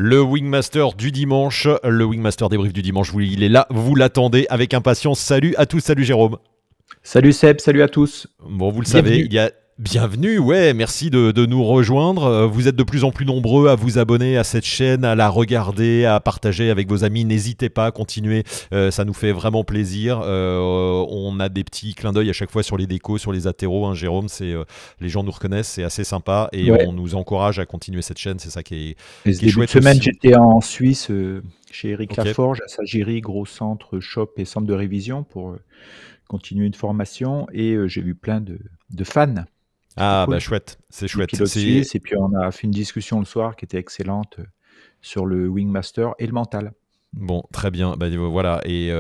Le Wingmaster du dimanche, le Wingmaster débrief du dimanche, il est là, vous l'attendez avec impatience. Salut à tous, salut Jérôme. Salut Seb, salut à tous. Bon, vous le Bienvenue. savez, il y a... Bienvenue, ouais, merci de nous rejoindre. Vous êtes de plus en plus nombreux à vous abonner à cette chaîne, à la regarder, à partager avec vos amis. N'hésitez pas à continuer, ça nous fait vraiment plaisir. On a des petits clins d'œil à chaque fois sur les décos, sur les athéros. Hein, Jérôme, les gens nous reconnaissent, c'est assez sympa et Ouais. on nous encourage à continuer cette chaîne. C'est ça qui Et est chouette. cette semaine, aussi. j'étais en Suisse chez Eric Ok. Laforge, à Sagiri, gros centre shop et centre de révision pour continuer une formation. Et j'ai vu plein de fans. Ah cool. bah chouette, c'est chouette. Pilotes suisses, et puis on a fait une discussion le soir qui était excellente sur le Wingmaster et le mental. Bon, très bien, bah, voilà, et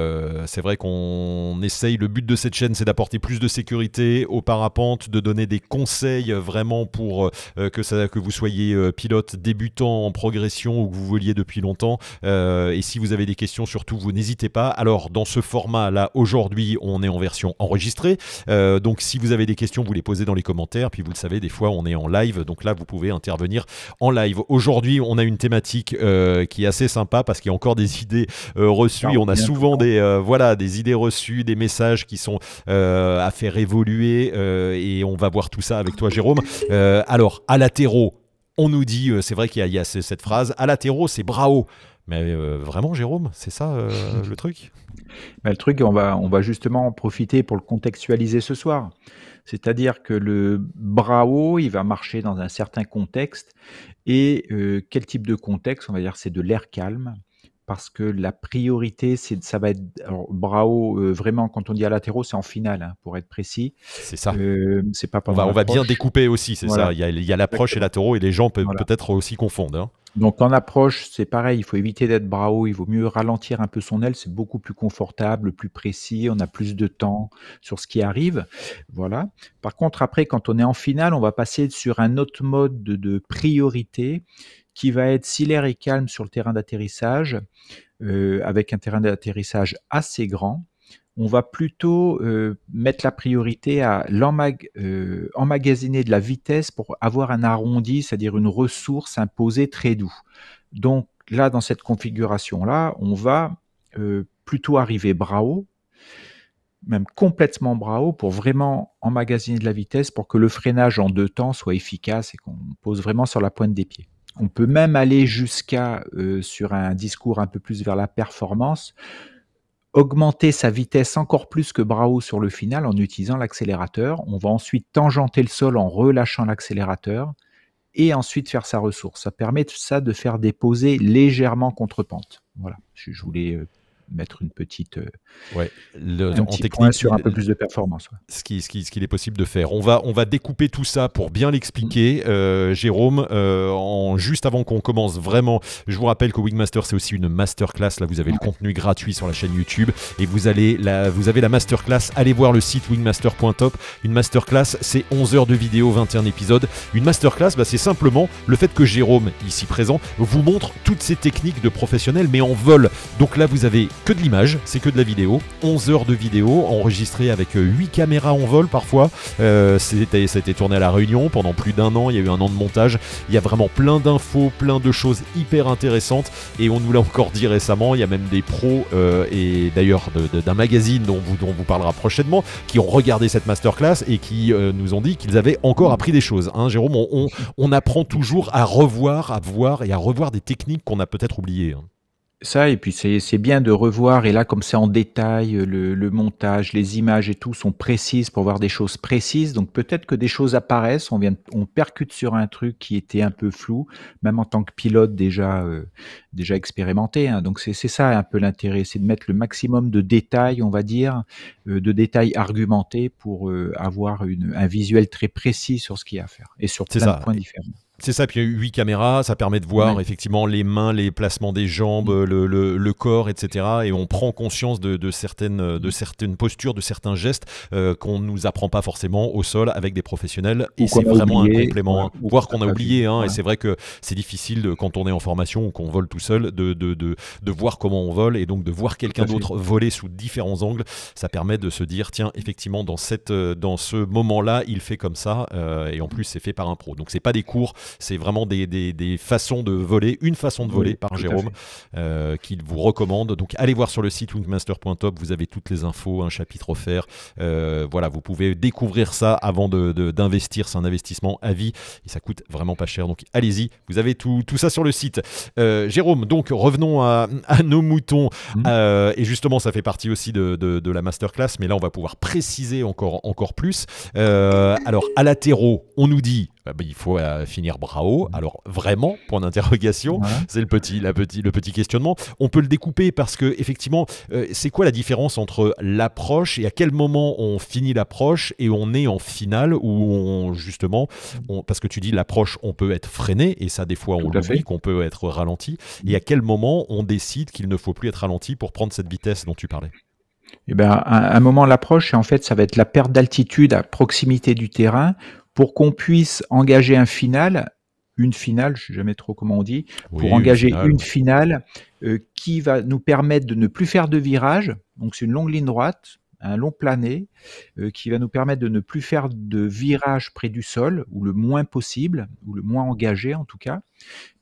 c'est vrai qu'on essaye, le but de cette chaîne c'est d'apporter plus de sécurité aux parapentes, de donner des conseils vraiment pour que vous soyez pilote débutant en progression ou que vous voliez depuis longtemps, et si vous avez des questions surtout vous n'hésitez pas. Alors dans ce format là aujourd'hui on est en version enregistrée, donc si vous avez des questions vous les posez dans les commentaires, puis vous le savez des fois on est en live, donc là vous pouvez intervenir en live. Aujourd'hui on a une thématique qui est assez sympa parce qu'il y a encore des idées reçues, on a souvent des idées reçues, des messages qui sont à faire évoluer et on va voir tout ça avec toi Jérôme. Alors à l'athéro on nous dit, c'est vrai qu'il y a cette phrase, à l'athéro c'est bravo, mais vraiment Jérôme, c'est ça le truc? Le truc, on va justement en profiter pour le contextualiser ce soir. C'est-à-dire que le brao, il va marcher dans un certain contexte. Et quel type de contexte? On va dire c'est de l'air calme. Parce que la priorité, ça va être... Alors, brao, vraiment, quand on dit à latéraux, c'est en finale, hein, pour être précis. C'est ça. C'est pas On pendant va bien l'approche. découper aussi, c'est Voilà. ça. Il y a l'approche et l'athéro et les gens peuvent Voilà. peut-être aussi confondent. Hein. Donc en approche, c'est pareil, il faut éviter d'être brao, il vaut mieux ralentir un peu son aile, c'est beaucoup plus confortable, plus précis, on a plus de temps sur ce qui arrive. Voilà. Par contre, après, quand on est en finale, on va passer sur un autre mode de priorité qui va être, si l'air est calme sur le terrain d'atterrissage, avec un terrain d'atterrissage assez grand, on va plutôt mettre la priorité à emmagasiner de la vitesse pour avoir un arrondi, c'est-à-dire une ressource imposée très doux. Donc là, dans cette configuration-là, on va plutôt arriver brao, même complètement brao, pour vraiment emmagasiner de la vitesse pour que le freinage en deux temps soit efficace et qu'on pose vraiment sur la pointe des pieds. On peut même aller jusqu'à, sur un discours un peu plus vers la performance, augmenter sa vitesse encore plus que brao sur le final en utilisant l'accélérateur. On va ensuite tangenter le sol en relâchant l'accélérateur et ensuite faire sa ressource. Ça permet de faire des posées légèrement contre-pente. Voilà, je voulais mettre une petite ouais, un petit point sur un peu plus de performance. Ouais. Ce qu'il est possible de faire. On va découper tout ça pour bien l'expliquer, Jérôme. Juste avant qu'on commence vraiment, je vous rappelle que Wingmaster c'est aussi une masterclass. Là vous avez le contenu gratuit sur la chaîne YouTube et vous avez la masterclass. Allez voir le site wingmaster.top. Une masterclass c'est 11 heures de vidéo, 21 épisodes. Une masterclass c'est simplement le fait que Jérôme, ici présent, vous montre toutes ces techniques de professionnels mais en vol. Donc là vous avez que de l'image, c'est que de la vidéo, 11 heures de vidéo enregistrées avec 8 caméras en vol parfois, ça a été tourné à La Réunion pendant plus d'1 an, il y a eu 1 an de montage, il y a vraiment plein d'infos, plein de choses hyper intéressantes et on nous l'a encore dit récemment, il y a même des pros et d'ailleurs d'un magazine dont vous parlera prochainement qui ont regardé cette masterclass et qui nous ont dit qu'ils avaient encore appris des choses. Hein, Jérôme, on apprend toujours à revoir, à voir et à revoir des techniques qu'on a peut-être oubliées. Hein. Ça, et puis c'est bien de revoir, et là, comme c'est en détail, le montage, les images et tout sont précises pour voir des choses précises. Donc peut-être que des choses apparaissent, on percute sur un truc qui était un peu flou, même en tant que pilote déjà expérimenté. Hein. Donc c'est ça un peu l'intérêt, c'est de mettre le maximum de détails, on va dire, de détails argumentés pour avoir un visuel très précis sur ce qu'il y a à faire, et sur plein de points différents. C'est ça, puis il y a 8 caméras, ça permet de voir effectivement les mains, les placements des jambes, le corps, etc. Et on prend conscience de certaines postures, de certains gestes qu'on ne nous apprend pas forcément au sol avec des professionnels. Et c'est vraiment un complément, voire qu'on a oublié. Hein, et c'est vrai que c'est difficile quand on est en formation ou qu'on vole tout seul de voir comment on vole et donc de voir quelqu'un d'autre voler sous différents angles. Ça permet de se dire, tiens, effectivement, dans ce moment-là, il fait comme ça. Et en plus, c'est fait par un pro. Donc, c'est pas des cours. C'est vraiment des façons de voler, une façon de voler Oui, par tout à Jérôme qu'il vous recommande. Donc allez voir sur le site wingmaster.top, vous avez toutes les infos, un chapitre offert. Voilà, vous pouvez découvrir ça avant d'investir. C'est un investissement à vie et ça coûte vraiment pas cher. Donc allez-y, vous avez tout ça sur le site. Jérôme, donc revenons à nos moutons. fait. Et justement, ça fait partie aussi de la masterclass, mais là, on va pouvoir préciser encore plus. Alors, à latéraux, on nous dit il faut finir Brao. Alors, vraiment, point d'interrogation, Voilà. c'est le petit questionnement. On peut le découper parce que, effectivement, c'est quoi la différence entre l'approche et à quel moment on finit l'approche et on est en finale où justement, parce que tu dis l'approche, on peut être freiné et ça, des fois, on Tout à l'oublie fait. qu'on peut être ralenti. Et à quel moment on décide qu'il ne faut plus être ralenti pour prendre cette vitesse dont tu parlais? Eh ben, à un moment, l'approche, en fait, ça va être la perte d'altitude à proximité du terrain pour qu'on puisse engager une finale, je ne sais jamais trop comment on dit, pour Oui, une engager finale, une ouais. finale qui va nous permettre de ne plus faire de virage. Donc, c'est une longue ligne droite, un long plané, qui va nous permettre de ne plus faire de virage près du sol, ou le moins possible, ou le moins engagé en tout cas,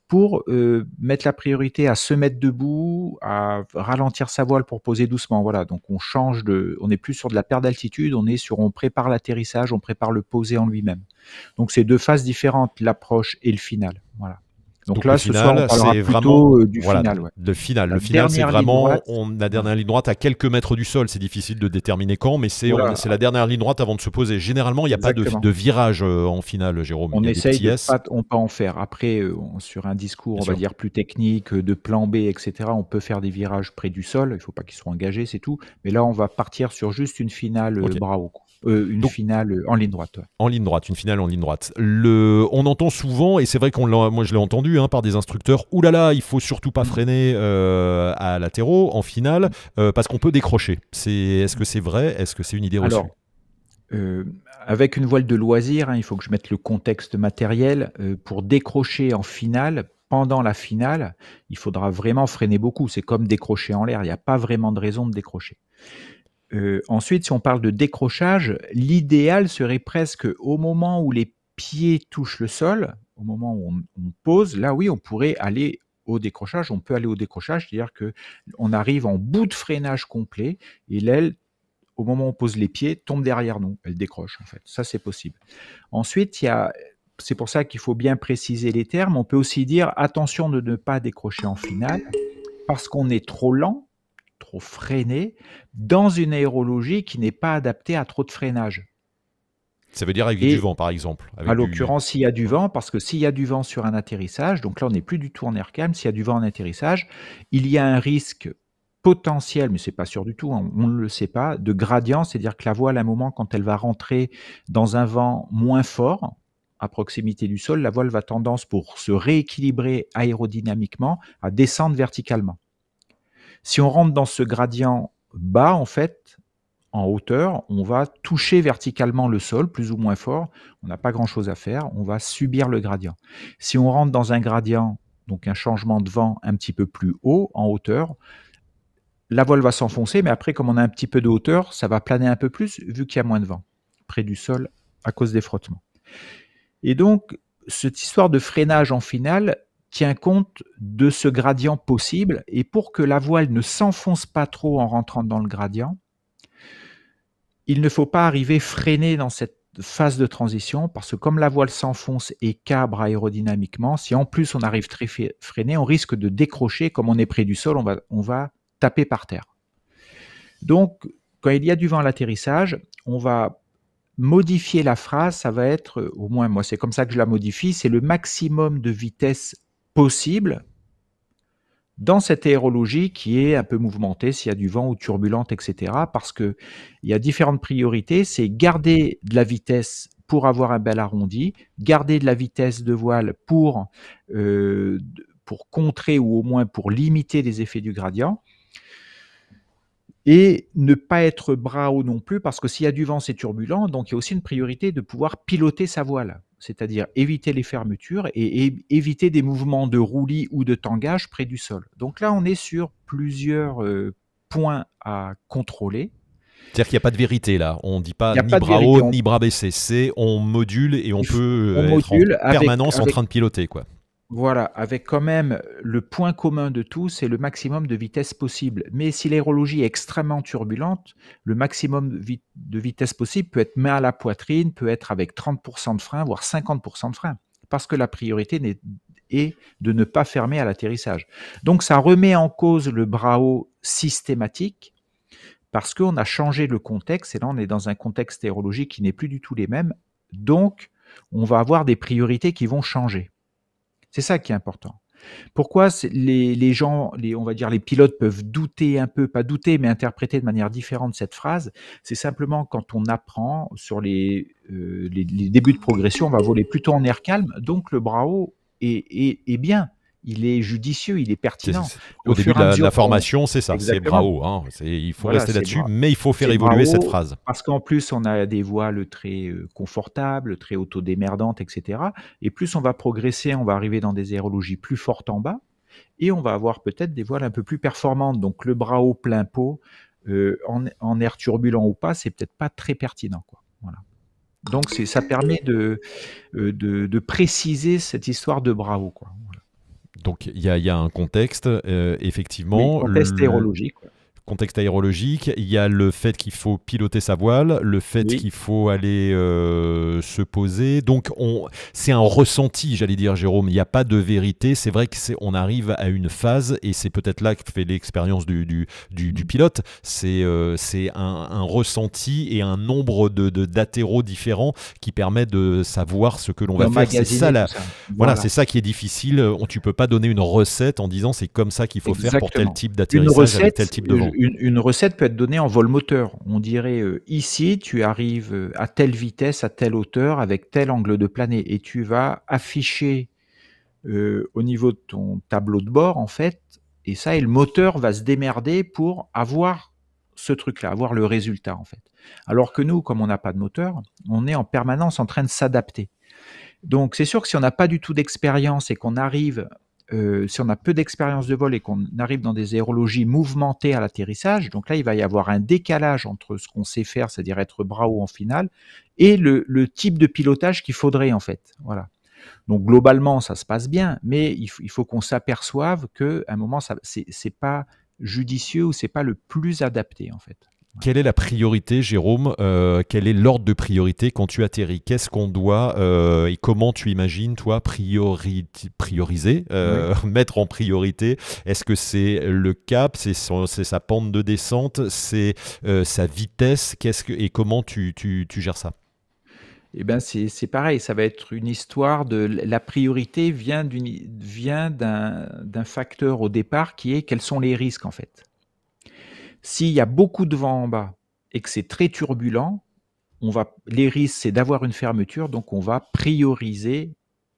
pour mettre la priorité à se mettre debout, à ralentir sa voile pour poser doucement. Voilà, donc on n'est plus sur de la perte d'altitude, on prépare l'atterrissage, on prépare le posé en lui-même. Donc c'est deux phases différentes, l'approche et le final. Voilà. Donc Donc le là, ce soir, on final, parlera c'est vraiment plutôt du voilà, final. Ouais. le final. La Le final, c'est dernière ligne vraiment droite. la Voilà. dernière ligne droite à quelques mètres du sol. C'est difficile de déterminer quand, mais c'est Voilà, la dernière ligne droite avant de se poser. Généralement, il n'y a pas exactement. de virage en finale, Jérôme. Il On y a des essaye petits de S, pas en faire. Après, sur un discours, bien on va sûr. dire plus technique, de plan B, et cetera, on peut faire des virages près du sol. Il ne faut pas qu'ils soient engagés, c'est tout. Mais là, on va partir sur juste une finale Ok. Bravo, quoi. Une Donc finale en ligne droite. Ouais. en ligne droite, une finale en ligne droite. On entend souvent, et c'est vrai moi je l'ai entendu par des instructeurs, ouh là là, il faut surtout pas freiner à latéraux en finale parce qu'on peut décrocher. Est-ce que c'est vrai? Est-ce que c'est une idée reçue? Alors, avec une voile de loisir, il faut que je mette le contexte matériel. Pour décrocher en finale, pendant la finale, il faudra vraiment freiner beaucoup. C'est comme décrocher en l'air. Il n'y a pas vraiment de raison de décrocher. Ensuite, si on parle de décrochage, l'idéal serait presque au moment où les pieds touchent le sol, au moment où on pose, là oui, on pourrait aller au décrochage. On peut aller au décrochage, c'est-à-dire qu'on arrive en bout de freinage complet et l'aile, au moment où on pose les pieds, tombe derrière nous. Elle décroche en fait. Ça, c'est possible. Ensuite, c'est pour ça qu'il faut bien préciser les termes. On peut aussi dire attention de ne pas décrocher en finale parce qu'on est trop lent, trop freiné, dans une aérologie qui n'est pas adaptée à trop de freinage. Ça veut dire avec du Et vent, par exemple. à Avec du... l'occurrence, s'il y a du vent, parce que s'il y a du vent sur un atterrissage, donc là on n'est plus du tout en air calme, s'il y a du vent en atterrissage, il y a un risque potentiel, mais c'est pas sûr du tout, on ne le sait pas, de gradient, c'est-à-dire que la voile, à un moment, quand elle va rentrer dans un vent moins fort, à proximité du sol, la voile va tendance, pour se rééquilibrer aérodynamiquement, à descendre verticalement. Si on rentre dans ce gradient bas, en fait, en hauteur, on va toucher verticalement le sol, plus ou moins fort. On n'a pas grand-chose à faire. On va subir le gradient. Si on rentre dans un gradient, donc un changement de vent un petit peu plus haut, en hauteur, la voile va s'enfoncer, mais après, comme on a un petit peu de hauteur, ça va planer un peu plus, vu qu'il y a moins de vent près du sol à cause des frottements. Et donc, cette histoire de freinage en finale tient compte de ce gradient possible. Et pour que la voile ne s'enfonce pas trop en rentrant dans le gradient, il ne faut pas arriver freiné dans cette phase de transition, parce que comme la voile s'enfonce et cabre aérodynamiquement, si en plus on arrive très freiné, on risque de décrocher. Comme on est près du sol, on va taper par terre. Donc, quand il y a du vent à l'atterrissage, on va modifier la phrase. Ça va être, au moins moi c'est comme ça que je la modifie, c'est le maximum de vitesse possible dans cette aérologie qui est un peu mouvementée, s'il y a du vent ou turbulente, etc. Parce qu'il y a différentes priorités. C'est garder de la vitesse pour avoir un bel arrondi, garder de la vitesse de voile pour contrer ou au moins pour limiter les effets du gradient, et ne pas être bras haut non plus, parce que s'il y a du vent, c'est turbulent. Donc il y a aussi une priorité de pouvoir piloter sa voile, c'est-à-dire éviter les fermetures et éviter des mouvements de roulis ou de tangage près du sol. Donc là, on est sur plusieurs points à contrôler. C'est-à-dire qu'il n'y a pas de vérité là. On ne dit Il pas n'y a ni pas de bras vérité. haut, ni bras baissés. C'est on module et on peut On être en module permanence en train de piloter, quoi. voilà, avec quand même le point commun de tout, c'est le maximum de vitesse possible. Mais si l'aérologie est extrêmement turbulente, le maximum de vitesse possible peut être main à la poitrine, peut être avec 30% de frein, voire 50% de frein, parce que la priorité est de ne pas fermer à l'atterrissage. Donc ça remet en cause le bras haut systématique, parce qu'on a changé le contexte, et là on est dans un contexte aérologique qui n'est plus du tout les mêmes, donc on va avoir des priorités qui vont changer. C'est ça qui est important. Pourquoi les gens, on va dire les pilotes peuvent douter un peu, pas douter, mais interpréter de manière différente cette phrase? C'est simplement quand on apprend sur les débuts de progression, on va voler plutôt en air calme, donc le bras haut est bien, il est judicieux, il est pertinent. Au Au début fur de et à la mesure formation, c'est ça, c'est bras exactement. haut. Hein. Il faut Voilà, rester c'est là-dessus, mais il faut faire c'est évoluer cette bravo, phrase. parce qu'en plus, on a des voiles très confortables, très autodémerdantes, etc. Et plus on va progresser, on va arriver dans des aérologies plus fortes en bas, et on va avoir peut-être des voiles un peu plus performantes. Donc le bras haut plein pot, en air turbulent ou pas, c'est peut-être pas très pertinent, quoi. Voilà. Donc ça permet de préciser cette histoire de bras haut, quoi. Voilà. Donc il y a un contexte, Oui, effectivement. contexte aérologique. Ouais. Contexte aérologique, il y a le fait qu'il faut piloter sa voile, le fait Oui. qu'il faut aller se poser. Donc c'est un ressenti, j'allais dire, Jérôme. Il n'y a pas de vérité. C'est vrai qu'on arrive à une phase, et c'est peut-être là que fait l'expérience du pilote. C'est un ressenti et un nombre d'atéraux différents qui permet de savoir ce que l'on va faire. C'est ça, voilà, c'est ça qui est difficile. Tu peux pas donner une recette en disant c'est comme ça qu'il faut faire pour tel type d'atterrissage avec tel type de vent. Une recette peut être donnée en vol moteur. On dirait ici, tu arrives à telle vitesse, à telle hauteur, avec tel angle de planée, et tu vas afficher au niveau de ton tableau de bord, en fait, et ça, et le moteur va se démerder pour avoir ce truc-là, avoir le résultat, en fait. Alors que nous, comme on n'a pas de moteur, on est en permanence en train de s'adapter. Donc, c'est sûr que si on n'a pas du tout d'expérience et qu'on arrive si on a peu d'expérience de vol et qu'on arrive dans des aérologies mouvementées à l'atterrissage, donc là, il va y avoir un décalage entre ce qu'on sait faire, c'est-à-dire être bras haut en finale, et le type de pilotage qu'il faudrait, en fait. Voilà. Donc, globalement, ça se passe bien, mais il faut qu'on s'aperçoive qu'à un moment, c'est pas judicieux ou c'est pas le plus adapté, en fait. Quelle est la priorité, Jérôme? Quel est l'ordre de priorité quand tu atterris? Qu'est-ce qu'on doit et comment tu imagines, toi, prioriser, mettre en priorité? Est-ce que c'est le cap, c'est sa pente de descente, c'est sa vitesse? Et comment tu gères ça? Eh ben c'est pareil, ça va être une histoire de la priorité vient d'un facteur au départ qui est quels sont les risques, en fait. S'il y a beaucoup de vent en bas et que c'est très turbulent, les risques, c'est d'avoir une fermeture, donc on va prioriser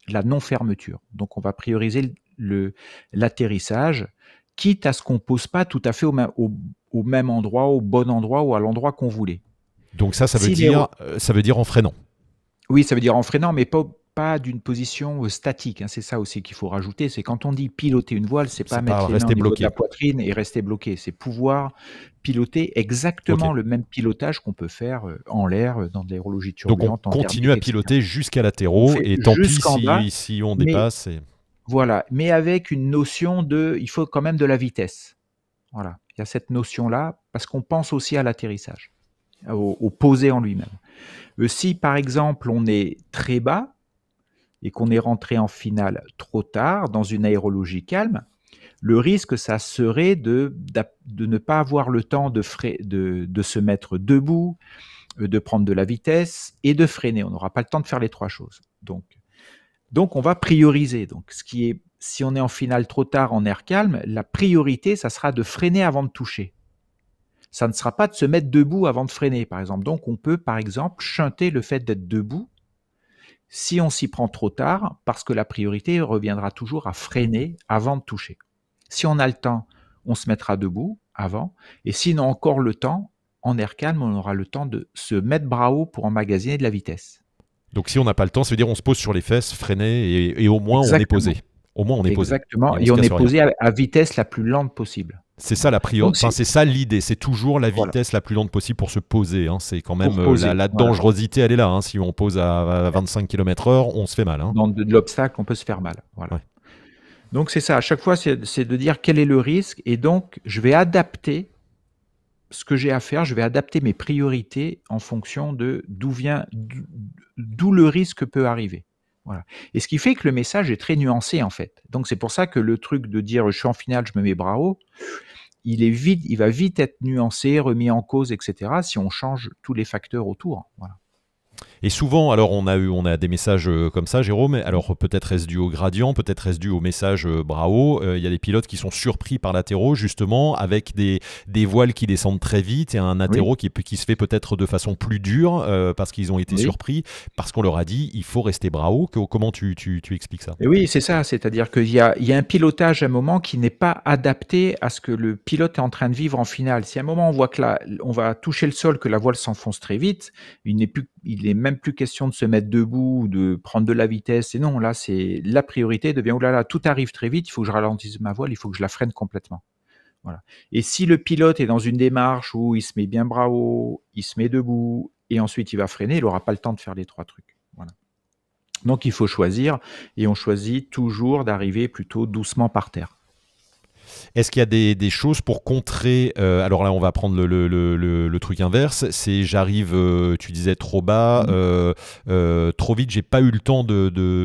la non-fermeture. Donc on va prioriser l'atterrissage, quitte à ce qu'on ne pose pas tout à fait au même endroit, au bon endroit ou à l'endroit qu'on voulait. Donc ça veut dire en freinant. Oui, ça veut dire en freinant, mais pas d'une position statique. Hein. C'est ça aussi qu'il faut rajouter. C'est quand on dit piloter une voile, c'est pas mettre les mains au niveau de la poitrine et rester bloqué. C'est pouvoir piloter exactement le même pilotage qu'on peut faire en l'air, dans de l'aérologie turbulente. Donc on continue à piloter jusqu'à latéraux, et tant pis si on dépasse. Voilà, mais avec une notion il faut quand même de la vitesse. Voilà, il y a cette notion-là, parce qu'on pense aussi à l'atterrissage, au posé en lui-même. Si par exemple on est très bas et qu'on est rentré en finale trop tard dans une aérologie calme, le risque, ça serait de ne pas avoir le temps de se mettre debout, de prendre de la vitesse et de freiner. On n'aura pas le temps de faire les trois choses. Donc on va prioriser. Donc si on est en finale trop tard en air calme, la priorité, ça sera de freiner avant de toucher. Ça ne sera pas de se mettre debout avant de freiner, par exemple. Donc, on peut, par exemple, shunter le fait d'être debout si on s'y prend trop tard, parce que la priorité reviendra toujours à freiner avant de toucher. Si on a le temps, on se mettra debout avant, et si on a encore le temps, en air calme, on aura le temps de se mettre bras haut pour emmagasiner de la vitesse. Donc, si on n'a pas le temps, ça veut dire on se pose sur les fesses, freiner, et au moins on est posé. Au moins on est posé. Exactement, et on est posé à vitesse la plus lente possible. C'est ça la priorité, Donc enfin c'est ça l'idée, c'est toujours la voilà, vitesse la plus lente possible pour se poser, hein. C'est quand même pour poser, la voilà. dangerosité, elle est là, hein. Si on pose à 25 km/h, on se fait mal, hein. Dans de l'obstacle, on peut se faire mal, voilà. Ouais. Donc c'est ça, à chaque fois, c'est de dire quel est le risque et donc je vais adapter ce que j'ai à faire, je vais adapter mes priorités en fonction de d'où le risque peut arriver. Voilà. Et ce qui fait que le message est très nuancé en fait. Donc c'est pour ça que le truc de dire je suis en finale, je me mets bras haut, il va vite être nuancé, remis en cause, etc. si on change tous les facteurs autour. Voilà. Et souvent, alors on a des messages comme ça, Jérôme. Alors peut-être est-ce dû au gradient, peut-être est-ce dû au message bras haut. Il y a des pilotes qui sont surpris par l'attéro, justement, avec des voiles qui descendent très vite et un Oui, attéro qui se fait peut-être de façon plus dure parce qu'ils ont été oui. surpris, parce qu'on leur a dit il faut rester bras haut. Comment tu expliques ça? Et oui, c'est ça, c'est-à-dire il y a un pilotage à un moment qui n'est pas adapté à ce que le pilote est en train de vivre en finale. Si à un moment on voit que on va toucher le sol, que la voile s'enfonce très vite, il n'est même plus question de se mettre debout ou de prendre de la vitesse. Et non, là, c'est la priorité devient, oh là là, tout arrive très vite, il faut que je ralentisse ma voile, il faut que je la freine complètement. Voilà. Et si le pilote est dans une démarche où il se met bien bras haut, il se met debout, et ensuite il va freiner, il n'aura pas le temps de faire les trois trucs. Voilà. Donc il faut choisir, et on choisit toujours d'arriver plutôt doucement par terre. Est-ce qu'il y a des choses pour contrer alors là, on va prendre le truc inverse. C'est j'arrive, tu disais trop bas, trop vite, j'ai pas eu le temps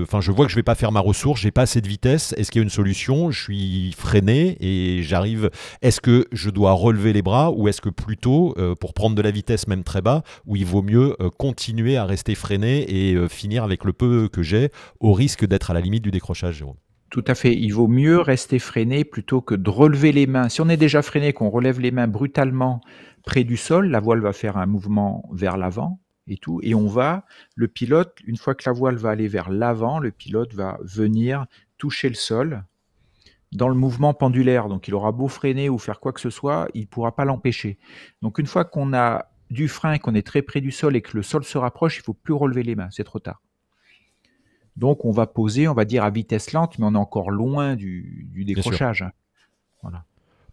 enfin, je vois que je vais pas faire ma ressource, j'ai pas assez de vitesse. Est-ce qu'il y a une solution? Je suis freiné et j'arrive. Est-ce que je dois relever les bras ou est-ce que plutôt, pour prendre de la vitesse même très bas, où il vaut mieux continuer à rester freiné et finir avec le peu que j'ai, au risque d'être à la limite du décrochage, Jérôme? Tout à fait. Il vaut mieux rester freiné plutôt que de relever les mains. Si on est déjà freiné, qu'on relève les mains brutalement près du sol, la voile va faire un mouvement vers l'avant et tout. Et le pilote, une fois que la voile va aller vers l'avant, le pilote va venir toucher le sol dans le mouvement pendulaire. Donc il aura beau freiner ou faire quoi que ce soit, il ne pourra pas l'empêcher. Donc une fois qu'on a du frein, qu'on est très près du sol et que le sol se rapproche, il ne faut plus relever les mains, c'est trop tard. Donc on va poser, on va dire à vitesse lente, mais on est encore loin du Bien sûr. décrochage. Voilà.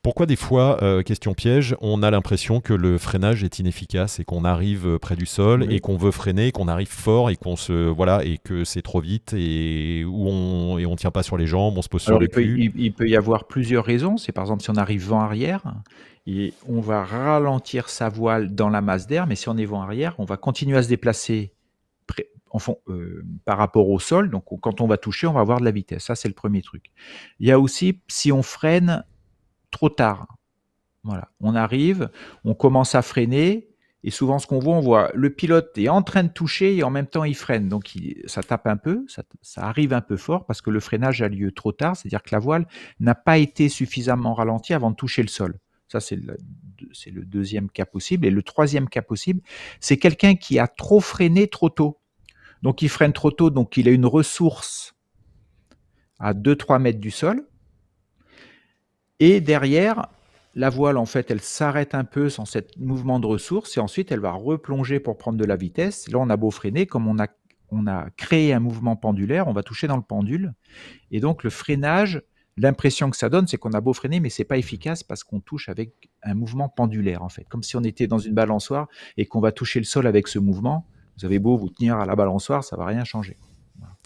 Pourquoi des fois, question piège, on a l'impression que le freinage est inefficace et qu'on arrive près du sol et Oui. qu'on veut freiner, qu'on arrive fort et qu'on se voilà et que c'est trop vite et et on tient pas sur les jambes, on se pose sur Alors le cul. il peut y avoir plusieurs raisons. C'est par exemple si on arrive vent arrière, et on va ralentir sa voile dans la masse d'air, mais si on est vent arrière, on va continuer à se déplacer par rapport au sol. Donc quand on va toucher, on va avoir de la vitesse. Ça, c'est le premier truc. Il y a aussi si on freine trop tard. Voilà. On arrive, on commence à freiner, et souvent ce qu'on voit, on voit le pilote est en train de toucher et en même temps il freine. Donc ça tape un peu, ça arrive un peu fort parce que le freinage a lieu trop tard, c'est-à-dire que la voile n'a pas été suffisamment ralentie avant de toucher le sol. Ça, c'est le deuxième cas possible. Et le troisième cas possible, c'est quelqu'un qui a trop freiné trop tôt. Donc il freine trop tôt, donc il a une ressource à 2-3 mètres du sol. Et derrière, la voile, en fait, elle s'arrête un peu sans ce mouvement de ressource et ensuite elle va replonger pour prendre de la vitesse. Là, on a beau freiner, comme on a créé un mouvement pendulaire, on va toucher dans le pendule. Et donc, le freinage, l'impression que ça donne, c'est qu'on a beau freiner, mais c'est pas efficace parce qu'on touche avec un mouvement pendulaire, en fait. Comme si on était dans une balançoire et qu'on va toucher le sol avec ce mouvement. Vous avez beau vous tenir à la balançoire, ça va rien changer.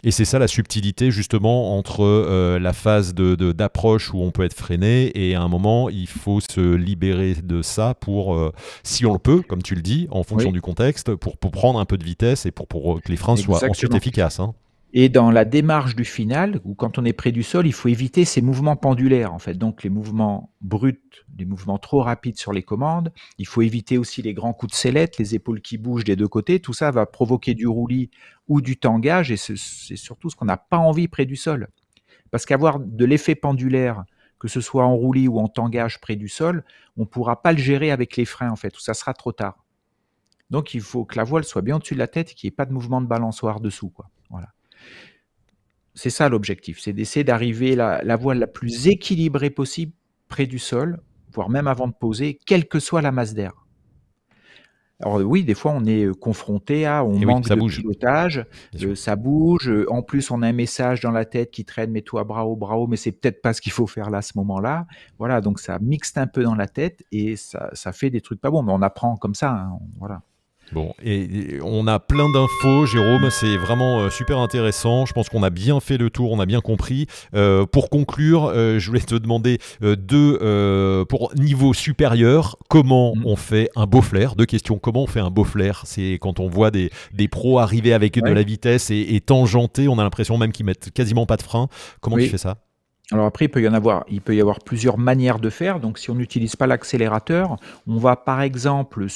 Et c'est ça la subtilité justement entre la phase d'approche où on peut être freiné et à un moment il faut se libérer de ça pour, si on le peut, comme tu le dis, en fonction Oui, du contexte, pour prendre un peu de vitesse et pour que les freins soient ensuite exactement. efficaces, hein. Et dans la démarche du final, ou quand on est près du sol, il faut éviter ces mouvements pendulaires, en fait. Donc les mouvements bruts, les mouvements trop rapides sur les commandes. Il faut éviter aussi les grands coups de sellette, les épaules qui bougent des deux côtés. Tout ça va provoquer du roulis ou du tangage, et c'est surtout ce qu'on n'a pas envie près du sol. Parce qu'avoir de l'effet pendulaire, que ce soit en roulis ou en tangage près du sol, on ne pourra pas le gérer avec les freins, en fait, ou ça sera trop tard. Donc il faut que la voile soit bien au-dessus de la tête et qu'il n'y ait pas de mouvement de balançoire dessous, quoi. Voilà. C'est ça l'objectif, c'est d'essayer d'arriver la voile la plus équilibrée possible près du sol, voire même avant de poser, quelle que soit la masse d'air. Alors oui, des fois on est confronté à, on Et oui, manque ça de bouge, pilotage, bien sûr. ça bouge, en plus on a un message dans la tête qui traîne: «Mets-toi bravo, mais c'est peut-être pas ce qu'il faut faire là, à ce moment-là». Voilà, donc ça mixte un peu dans la tête et ça fait des trucs pas bons, mais on apprend comme ça, hein, voilà. Bon, et on a plein d'infos, Jérôme, c'est vraiment super intéressant. Je pense qu'on a bien fait le tour, on a bien compris. Pour conclure, je voulais te demander pour niveau supérieur, comment Mmh. on fait un beau flair? Deux questions. Comment on fait un beau flair? C'est quand on voit des pros arriver avec de Ouais, la vitesse et tangenter, on a l'impression même qu'ils mettent quasiment pas de frein. Comment tu fais oui. ça? Alors après, il peut y avoir plusieurs manières de faire. Donc si on n'utilise pas l'accélérateur, on va par exemple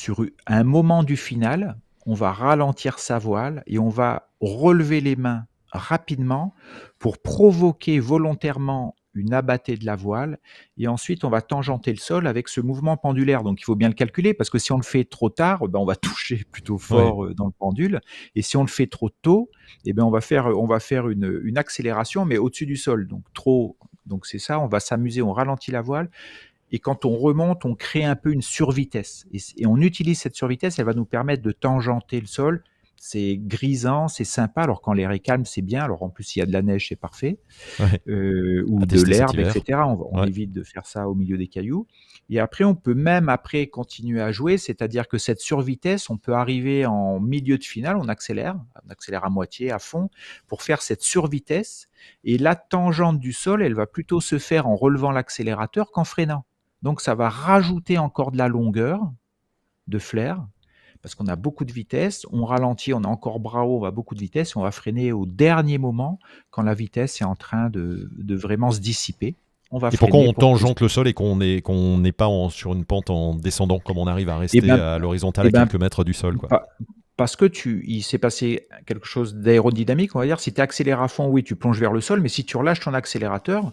un moment du final, on va ralentir sa voile et on va relever les mains rapidement pour provoquer volontairement une abattée de la voile et ensuite on va tangenter le sol avec ce mouvement pendulaire. Donc il faut bien le calculer parce que si on le fait trop tard, ben, on va toucher plutôt Ouais. fort dans le pendule et si on le fait trop tôt, eh ben, on va faire une accélération mais au-dessus du sol. Donc c'est ça, on va s'amuser, on ralentit la voile et quand on remonte, on crée un peu une survitesse et on utilise cette survitesse, elle va nous permettre de tangenter le sol. C'est grisant, c'est sympa. Alors quand l'air est calme, c'est bien. Alors en plus, s'il y a de la neige, c'est parfait, Ouais. À ou de tester cet l'herbe, et hiver. cetera. On Ouais. évite de faire ça au milieu des cailloux et après, on peut même après continuer à jouer, c'est-à-dire que cette survitesse, on peut arriver en milieu de finale, on accélère à moitié, à fond, pour faire cette survitesse et la tangente du sol, elle va plutôt se faire en relevant l'accélérateur qu'en freinant. Donc ça va rajouter encore de la longueur de flair parce qu'on a beaucoup de vitesse, on ralentit, on a encore bras haut, on a beaucoup de vitesse, et on va freiner au dernier moment quand la vitesse est en train de vraiment se dissiper. On va Et pourquoi freiner on pour poser. tangente le sol et qu'on n'est pas sur une pente en descendant, comme on arrive à Et rester ben, à l'horizontale et à ben, quelques mètres du sol, quoi. pa- parce que il s'est passé quelque chose d'aérodynamique, on va dire. Si tu accélères à fond, oui, tu plonges vers le sol, mais si tu relâches ton accélérateur,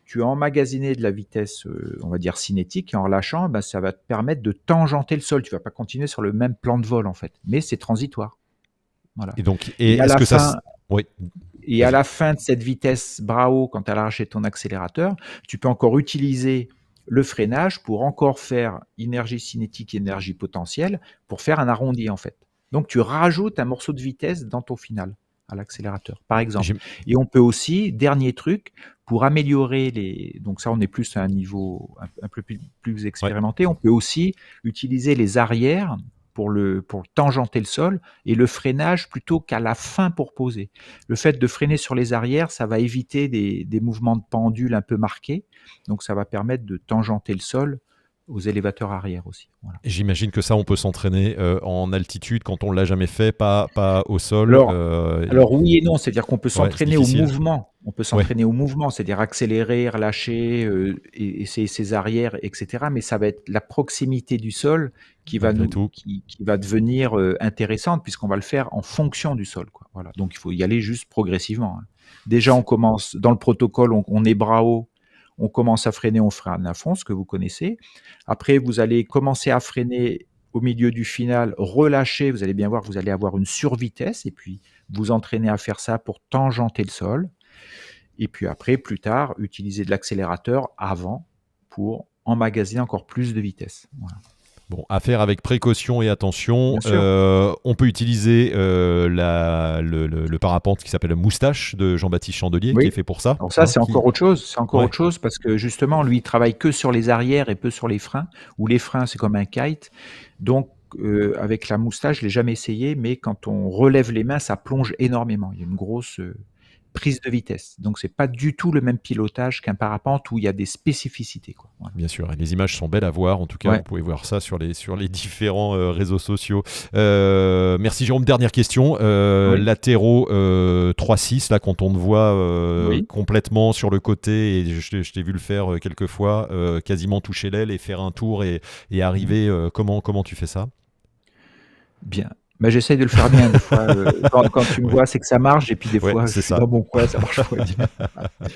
tu as emmagasiné de la vitesse, on va dire cinétique, et en relâchant, ben, ça va te permettre de tangenter le sol. Tu vas pas continuer sur le même plan de vol, en fait, mais c'est transitoire. Voilà. Et donc, Et à est-ce la que ça... fin, Oui, Et à vas-y. la fin de cette vitesse bras haut, quand tu as lâché ton accélérateur, tu peux encore utiliser le freinage pour encore faire énergie cinétique et énergie potentielle pour faire un arrondi en fait. Donc tu rajoutes un morceau de vitesse dans ton final à l'accélérateur, par exemple. J'im- Et on peut aussi, dernier truc, pour améliorer les... Donc ça, on est plus à un niveau un peu plus Ouais. expérimenté. On peut aussi utiliser les arrières pour tangenter le sol et le freinage plutôt qu'à la fin pour poser. Le fait de freiner sur les arrières, ça va éviter des mouvements de pendule un peu marqués. Donc, ça va permettre de tangenter le sol aux élévateurs arrière aussi. Voilà. J'imagine que ça, on peut s'entraîner en altitude quand on l'a jamais fait, pas au sol. Alors, alors oui et non, c'est-à-dire qu'on peut Ouais, c'est s'entraîner au difficile. mouvement. On peut Ouais, s'entraîner au mouvement, c'est-à-dire accélérer, relâcher, et ses arrières, etc. Mais ça va être la proximité du sol qui va malgré nous, tout. qui va devenir intéressante puisqu'on va le faire en fonction du sol, quoi. Voilà. Donc il faut y aller juste progressivement, hein. Déjà, on commence dans le protocole, on est bras haut, on commence à freiner, on freine à fond, ce que vous connaissez. Après, vous allez commencer à freiner au milieu du final, relâcher, vous allez bien voir, vous allez avoir une survitesse et puis vous entraînez à faire ça pour tangenter le sol. Et puis après, plus tard, utiliser de l'accélérateur avant pour emmagasiner encore plus de vitesse. Voilà. Bon, à faire avec précaution et attention. Bien sûr. On peut utiliser le parapente qui s'appelle Moustache de Jean-Baptiste Chandelier, qui est Oui. fait pour ça. Alors ça, Hein, c'est encore autre chose. C'est encore Ouais, autre chose parce que justement, lui, il travaille que sur les arrières et peu sur les freins. Ou les freins, c'est comme un kite. Donc, avec la moustache, je l'ai jamais essayé, mais quand on relève les mains, ça plonge énormément. Il y a une grosse prise de vitesse. Donc, c'est pas du tout le même pilotage qu'un parapente où il y a des spécificités, quoi. Voilà. bien sûr. Et les images sont belles à voir. En tout cas, vous Ouais. pouvez voir ça sur les différents réseaux sociaux. Merci Jérôme. Dernière question. Oui. Latéraux 3-6, là, quand on te voit Oui. complètement sur le côté, et je t'ai vu le faire quelques fois, quasiment toucher l'aile et faire un tour et Mmh. arriver. Comment tu fais ça? Bien. Bah, j'essaye de le faire bien des fois, quand tu me Ouais, vois, c'est que ça marche et puis des ouais, fois, je c'est suis ça. dans mon coin, ça marche pas bien. Voilà. Non,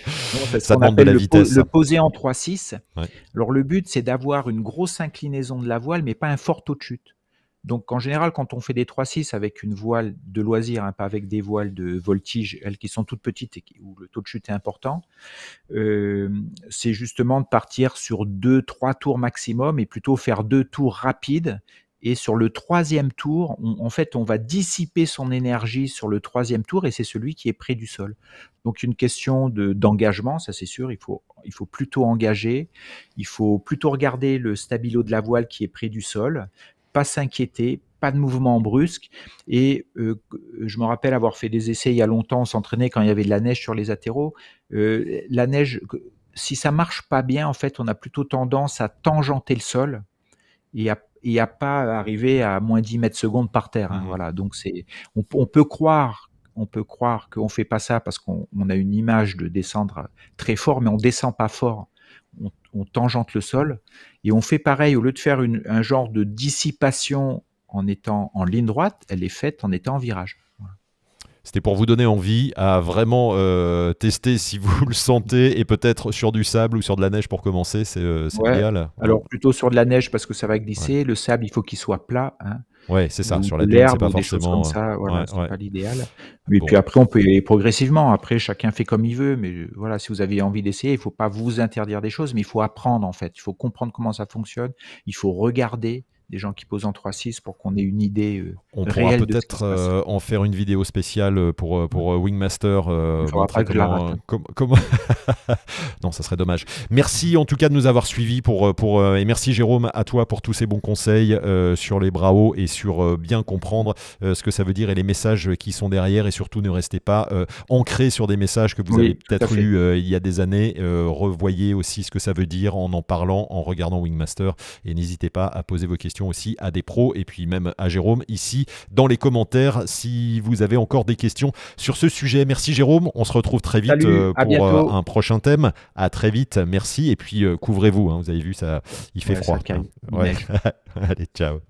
c'est ce Ça qu'on demande de appelle la vitesse, le ça. poser en 3-6. Ouais. Alors le but, c'est d'avoir une grosse inclinaison de la voile, mais pas un fort taux de chute. Donc en général, quand on fait des 3-6 avec une voile de loisir, hein, pas avec des voiles de voltige, elles qui sont toutes petites et où le taux de chute est important, c'est justement de partir sur 2-3 tours maximum et plutôt faire 2 tours rapides et sur le 3e tour, en fait, on va dissiper son énergie sur le 3e tour et c'est celui qui est près du sol. Donc une question d'engagement, ça c'est sûr, il faut plutôt engager, il faut plutôt regarder le stabilo de la voile qui est près du sol, pas s'inquiéter, pas de mouvement brusque. Et je me rappelle avoir fait des essais il y a longtemps, on s'entraînait quand il y avait de la neige sur les atterros. La neige, si ça marche pas bien, en fait, on a plutôt tendance à tangenter le sol et à pas arriver à moins 10 mètres secondes par terre. Hein, voilà. Donc on peut croire qu'on fait pas ça parce qu'on a une image de descendre très fort, mais on descend pas fort. On tangente le sol et on fait pareil. Au lieu de faire un genre de dissipation en étant en ligne droite, elle est faite en étant en virage. Voilà. C'était pour vous donner envie à vraiment tester si vous le sentez et peut-être sur du sable ou sur de la neige pour commencer, c'est idéal. Alors plutôt sur de la neige parce que ça va glisser. Ouais. Le sable, il faut qu'il soit plat. Hein. Ouais, c'est ça. Sur la dune, c'est pas ou des choses forcément. Comme ça, voilà, c'est pas l'idéal. Mais puis après, on peut y aller progressivement. Après, chacun fait comme il veut. Mais voilà, si vous avez envie d'essayer, il faut pas vous interdire des choses, mais il faut apprendre en fait. Il faut comprendre comment ça fonctionne. Il faut regarder des gens qui posent en 3-6 pour qu'on ait une idée on pourra peut-être en faire une vidéo spéciale pour Wingmaster. Montrer comment... Non, ça serait dommage. Merci en tout cas de nous avoir suivis et merci Jérôme à toi pour tous ces bons conseils sur les bras hauts et sur bien comprendre ce que ça veut dire et les messages qui sont derrière, et surtout ne restez pas ancrés sur des messages que vous avez peut-être eus il y a des années. Revoyez aussi ce que ça veut dire en parlant, en regardant Wingmaster, et n'hésitez pas à poser vos questions aussi à des pros et puis même à Jérôme ici dans les commentaires si vous avez encore des questions sur ce sujet. Merci Jérôme, on se retrouve très vite pour un prochain thème. À très vite, merci, et puis couvrez-vous, hein, vous avez vu, ça, il fait froid. Ouais. Allez, ciao.